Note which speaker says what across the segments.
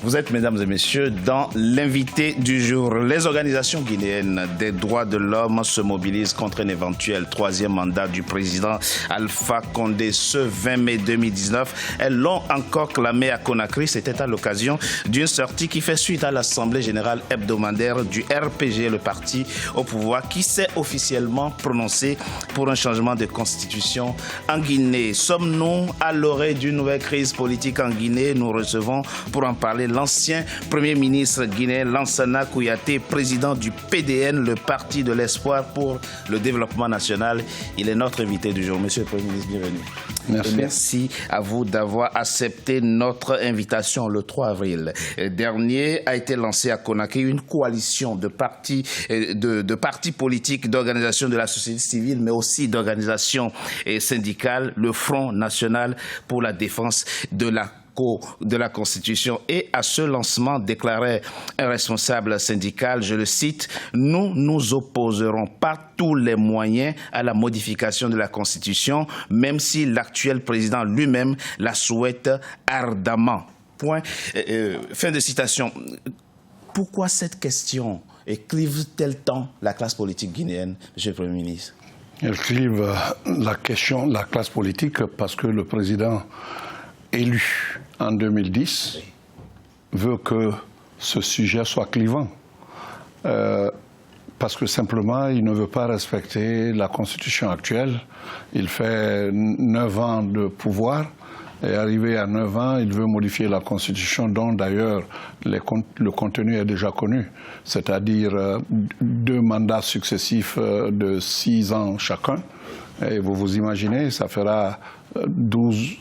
Speaker 1: Vous êtes, mesdames et messieurs, dans l'invité du jour. Les organisations guinéennes des droits de l'homme se mobilisent contre un éventuel troisième mandat du président Alpha Condé ce 20 mai 2019. Elles l'ont encore clamé à Conakry. C'était à l'occasion d'une sortie qui fait suite à l'Assemblée générale hebdomadaire du RPG, le parti au pouvoir, qui s'est officiellement prononcé pour un changement de constitution en Guinée. Sommes-nous à l'orée d'une nouvelle crise politique en Guinée? Nous recevons pour en parler l'ancien Premier ministre guinéen Lansana Kouyaté, président du PDN, le Parti de l'Espoir pour le développement national. Il est notre invité du jour. Monsieur le Premier ministre, bienvenue.
Speaker 2: Merci.
Speaker 1: Et merci à vous d'avoir accepté notre invitation. Le 3 avril dernier a été lancée à Conakry une coalition de partis politiques, d'organisations de la société civile, mais aussi d'organisations syndicales, le Front national pour la défense de la Constitution. Et à ce lancement, déclarait un responsable syndical, je le cite, « Nous nous opposerons par tous les moyens à la modification de la Constitution, même si l'actuel président lui-même la souhaite ardemment. » Point. Fin de citation. Pourquoi cette question clive-t-elle tant la classe politique guinéenne, Monsieur le Premier ministre?
Speaker 2: Elle clive la classe politique parce que le président élu en 2010 veut que ce sujet soit clivant. Parce que simplement, il ne veut pas respecter la Constitution actuelle. Il fait 9 ans de pouvoir et arrivé à 9 ans, il veut modifier la Constitution dont d'ailleurs le contenu est déjà connu, c'est-à-dire 2 mandats successifs de 6 ans chacun. Et vous vous imaginez, ça fera 12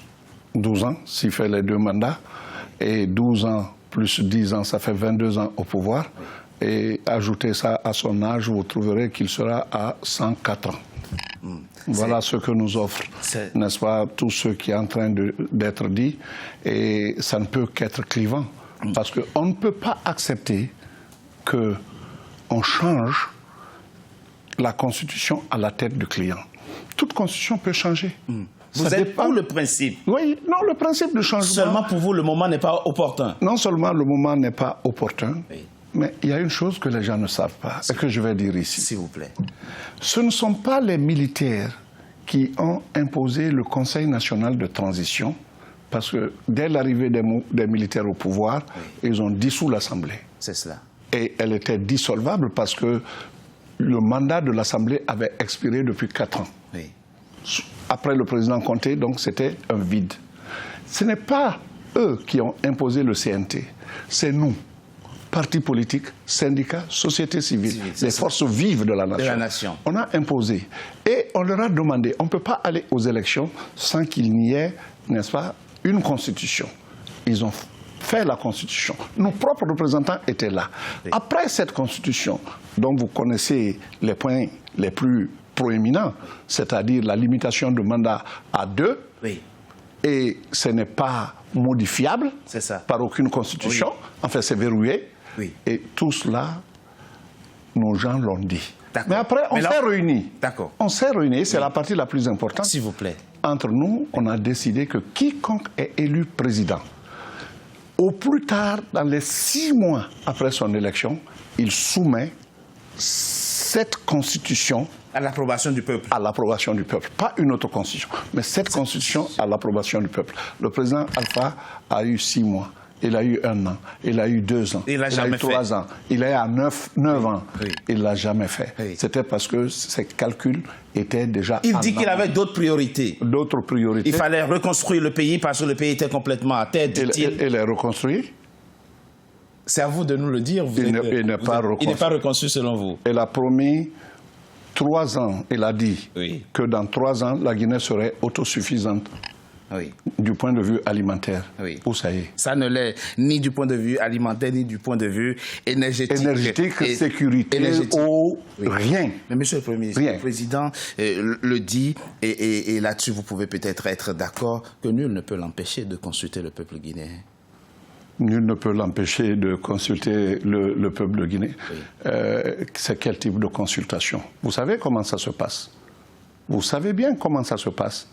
Speaker 2: ans s'il fait les 2 mandats, et 12 ans plus 10 ans, ça fait 22 ans au pouvoir. Et ajoutez ça à son âge, vous trouverez qu'il sera à 104 ans. Voilà ce que nous offre, n'est-ce pas, tout ce qui est en train d'être dit. Et ça ne peut qu'être clivant. Parce qu'on ne peut pas accepter qu'on change la Constitution à la tête du client. Toute Constitution peut changer.
Speaker 1: Vous êtes pour le principe?
Speaker 2: Oui, non, le principe de changement...
Speaker 1: Seulement pour vous, le moment n'est pas opportun?
Speaker 2: Non seulement le moment n'est pas opportun,
Speaker 1: oui,
Speaker 2: mais il y a une chose que les gens ne savent pas et que je vais dire ici.
Speaker 1: S'il vous plaît.
Speaker 2: Ce ne sont pas les militaires qui ont imposé le Conseil national de transition, parce que dès l'arrivée des militaires au pouvoir, oui, ils ont dissous l'Assemblée.
Speaker 1: C'est cela. Et
Speaker 2: elle était dissolvable parce que le mandat de l'Assemblée avait expiré depuis 4 ans.
Speaker 1: Oui.
Speaker 2: Après le président Conté, donc c'était un vide. Ce n'est pas eux qui ont imposé le CNT, c'est nous, partis politiques, syndicats, société civile, les forces vives de la nation. On a imposé et on leur a demandé, on ne peut pas aller aux élections sans qu'il n'y ait, n'est-ce pas, une constitution. Ils ont fait la constitution. Nos propres représentants étaient là. Oui. Après cette constitution, dont vous connaissez les points les plus proéminent, c'est-à-dire la limitation de mandat à 2, oui, et ce n'est pas modifiable par aucune constitution, oui, enfin c'est verrouillé, oui, et tout cela, nos gens l'ont dit. Mais après, on s'est réunis. On s'est réunis, c'est la partie la plus importante.
Speaker 1: S'il vous plaît.
Speaker 2: Entre nous, on a décidé que quiconque est élu président, au plus tard, dans les 6 mois après son élection, il soumet cette constitution
Speaker 1: à l'approbation du peuple.
Speaker 2: À l'approbation du peuple. Pas une autre constitution, mais cette constitution à l'approbation du peuple. Le président Alpha a eu 6 mois, il a eu 1 an, il a eu 2 ans, il a eu 3 ans, il est à 9 ans. Oui. Il ne l'a jamais fait. Oui. C'était parce que ses calculs étaient déjà...
Speaker 1: Il dit qu'il avait d'autres priorités.
Speaker 2: D'autres priorités.
Speaker 1: Il fallait reconstruire le pays parce que le pays était complètement à terre, dit-il.
Speaker 2: Il est reconstruit.
Speaker 1: C'est à vous de nous le dire.
Speaker 2: Il n'est pas
Speaker 1: reconstruit selon vous.
Speaker 2: Il a promis 3 ans, il a dit, oui, que dans 3 ans, la Guinée serait autosuffisante, oui, du point de vue alimentaire. Oui. Où ça y est?
Speaker 1: Ça ne l'est ni du point de vue alimentaire, ni du point de vue énergétique.
Speaker 2: Sécurité, eau, oui, rien.
Speaker 1: Mais Monsieur le Premier ministre, le Président le dit, et là-dessus vous pouvez peut-être être d'accord, que nul ne peut l'empêcher de consulter le peuple guinéen.
Speaker 2: Nul ne peut l'empêcher de consulter le peuple de Guinée. Oui. C'est quel type de consultation? Vous savez comment ça se passe? Vous savez bien comment ça se passe.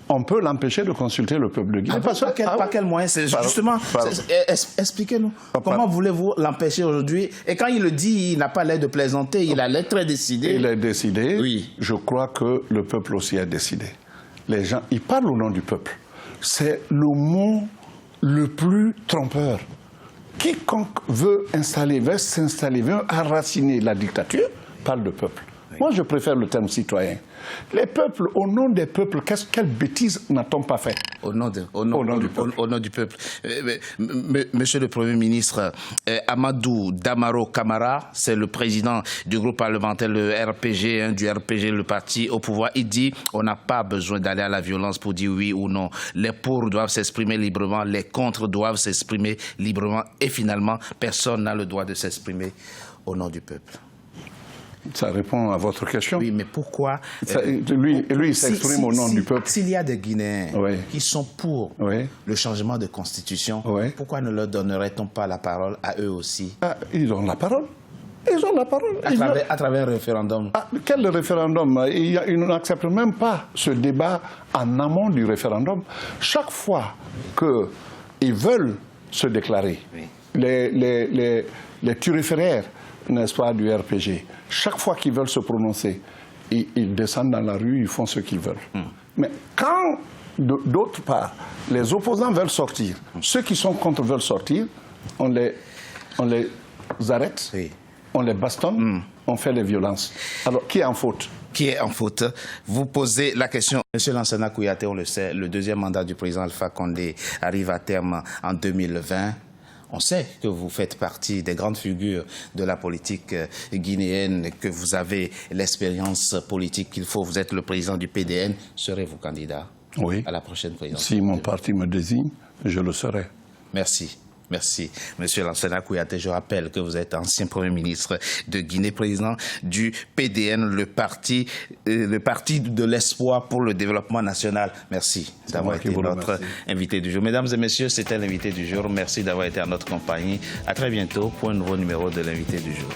Speaker 2: on peut l'empêcher de consulter le peuple de Guinée.
Speaker 1: Par quel moyen? C'est justement, expliquez-nous. Comment voulez-vous l'empêcher aujourd'hui? Et quand il le dit, il n'a pas l'air de plaisanter, il a l'air très décidé.
Speaker 2: Il est décidé.
Speaker 1: Oui.
Speaker 2: Je crois que le peuple aussi est décidé. Les gens, ils parlent au nom du peuple. C'est le mot le plus trompeur. Quiconque veut s'installer, veut enraciner la dictature, parle de peuple. Oui. Moi, je préfère le terme citoyen. Les peuples, au nom des peuples, quelle bêtise n'a-t-on pas fait?
Speaker 1: Au nom du peuple. Monsieur le Premier ministre, Amadou Damaro Camara, c'est le président du groupe parlementaire, le RPG, du RPG, le parti au pouvoir. Il dit on n'a pas besoin d'aller à la violence pour dire oui ou non. Les pour doivent s'exprimer librement, les contre doivent s'exprimer librement. Et finalement, personne n'a le droit de s'exprimer au nom du peuple.
Speaker 2: Ça répond à votre question.
Speaker 1: Oui, mais pourquoi
Speaker 2: lui, il s'exprime au nom du peuple.
Speaker 1: S'il y a des Guinéens qui sont pour le changement de constitution, pourquoi ne leur donnerait-on pas la parole à eux aussi?
Speaker 2: Ils ont la parole. Ils ont la parole.
Speaker 1: À travers un référendum.
Speaker 2: Quel référendum? Ils n'acceptent même pas ce débat en amont du référendum. Chaque fois qu'ils veulent se déclarer, les turiféraires, n'est-ce pas, du RPG, chaque fois qu'ils veulent se prononcer, ils descendent dans la rue, ils font ce qu'ils veulent. Mais quand, d'autre part, les opposants veulent sortir, ceux qui sont contre veulent sortir, on les arrête, on les bastonne, on fait les violences. Alors, qui est en faute?
Speaker 1: Qui est en faute? Vous posez la question. Monsieur Lansana Kouyaté, on le sait, le deuxième mandat du président Alpha Condé arrive à terme en 2020. On sait que vous faites partie des grandes figures de la politique guinéenne, que vous avez l'expérience politique qu'il faut. Vous êtes le président du PDN. Serez-vous candidat à la prochaine présidence?
Speaker 2: Si mon parti me désigne, je le serai.
Speaker 1: Merci. Merci. Monsieur Lansana Kouyaté, je rappelle que vous êtes ancien Premier ministre de Guinée, président du PDN, le parti de l'espoir pour le développement national. Merci d'avoir été notre invité du jour. Mesdames et messieurs, c'était l'invité du jour. Merci d'avoir été à notre compagnie. À très bientôt pour un nouveau numéro de l'invité du jour.